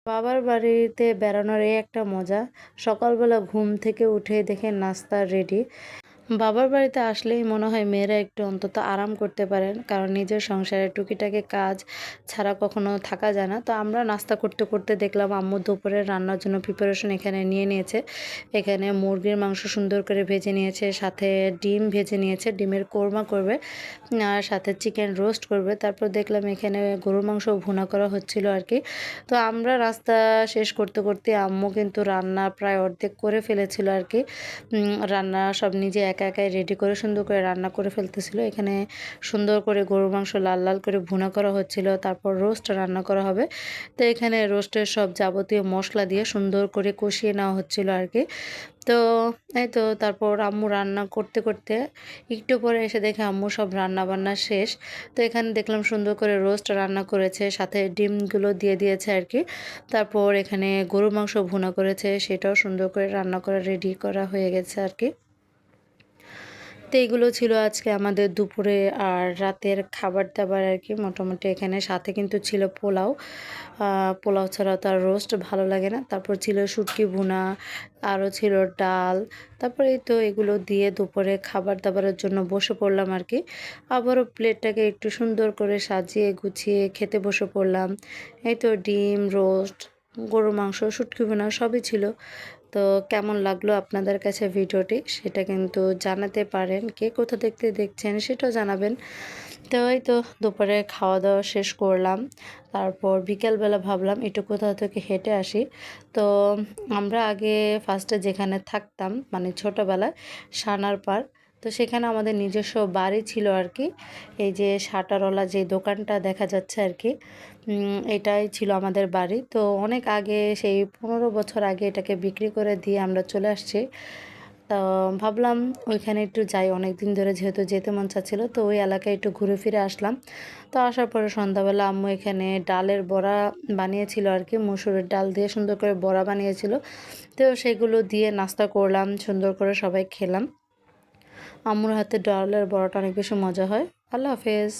বাবার বাড়িতে বেড়ানোর এই একটা মজা। সকালবেলা ঘুম থেকে উঠেই দেখে নাস্তা রেডি। বাবার বাড়িতে আসলেই মনে হয় মেয়েরা একটু অন্তত আরাম করতে পারেন, কারণ নিজের সংসারের টুকিটাকি কাজ ছাড়া কখনো থাকা যায় না। তো আমরা নাস্তা করতে করতে দেখলাম আম্মু দুপুরের রান্নার জন্য প্রিপারেশন এখানে নিয়ে নিয়েছে। এখানে মুরগির মাংস সুন্দর করে ভেজে নিয়েছে, সাথে ডিম ভেজে নিয়েছে, ডিমের কোরমা করবে, আর সাথে চিকেন রোস্ট করবে। তারপর দেখলাম এখানে গরুর মাংস ভুনা করা হচ্ছিল আর কি। তো আমরা রাস্তা শেষ করতে করতে আম্মু কিন্তু রান্না প্রায় অর্ধেক করে ফেলেছিল আর কি। রান্না সব নিজে একা একাই রেডি করে সুন্দর করে রান্না করে ফেলতেছিল। এখানে সুন্দর করে গরুর মাংস লাল লাল করে ভুনা করা হচ্ছিল, তারপর রোস্ট রান্না করা হবে। তো এখানে রোস্টের সব যাবতীয় মশলা দিয়ে সুন্দর করে কষিয়ে নেওয়া হচ্ছিল আর কি। তো এই তো তারপর আম্মু রান্না করতে করতে একটু পরে এসে দেখে আম্মু সব রান্না বান্না শেষ। তো এখানে দেখলাম সুন্দর করে রোস্ট রান্না করেছে, সাথে ডিমগুলো দিয়ে দিয়েছে আর কি। তারপর এখানে গরুর মাংস ভুনা করেছে, সেটাও সুন্দর করে রান্না করা রেডি করা হয়ে গেছে আর কি। তো এইগুলো ছিল আজকে আমাদের দুপুরে আর রাতের খাবার দাবার আর কি। মোটামুটি এখানে সাথে কিন্তু ছিল পোলাও। পোলাও ছাড়া তো আর রোস্ট ভালো লাগে না। তারপর ছিল শুটকি ভুনা, আরও ছিল ডাল। তারপরে এই তো এগুলো দিয়ে দুপুরে খাবার দাবারের জন্য বসে পড়লাম আর কি। আবারও প্লেটটাকে একটু সুন্দর করে সাজিয়ে গুছিয়ে খেতে বসে পড়লাম। এই তো ডিম রোস্ট, গরুর মাংস, শুটকি ভুনা সবই ছিল। তো কেমন লাগলো আপনাদের কাছে ভিডিওটি সেটা কিন্তু জানাতে পারেন, কে কোথা দেখতে দেখছেন সেটাও জানাবেন। তো এই তো দুপুরে খাওয়া দাওয়া শেষ করলাম। তারপর বিকেলবেলা ভাবলাম একটু কোথাও থেকে হেঁটে আসি। তো আমরা আগে ফার্স্টে যেখানে থাকতাম মানে ছোটোবেলায়, সানার পাড়, তো সেখানে আমাদের নিজস্ব বাড়ি ছিল আর কি। এই যে শাটারওয়ালা যে দোকানটা দেখা যাচ্ছে আর কি, এটাই ছিল আমাদের বাড়ি। তো অনেক আগে, সেই 15 বছর আগে এটাকে বিক্রি করে দিয়ে আমরা চলে আসছি। তো ভাবলাম ওইখানে একটু যাই, অনেক দিন ধরে যেহেতু যেতে মন চাচ্ছিলো, তো ওই এলাকায় একটু ঘুরে ফিরে আসলাম। তো আসার পরে সন্ধ্যাবেলা আম্মু এখানে ডালের বড়া বানিয়েছিল আর কি, মসুরের ডাল দিয়ে সুন্দর করে বড়া বানিয়েছিল। তো সেগুলো দিয়ে নাস্তা করলাম, সুন্দর করে সবাই খেলাম। আম্মুর হাতে ডালের বড়াটা অনেক বেশি মজা হয়। আল্লাহ হাফেজ।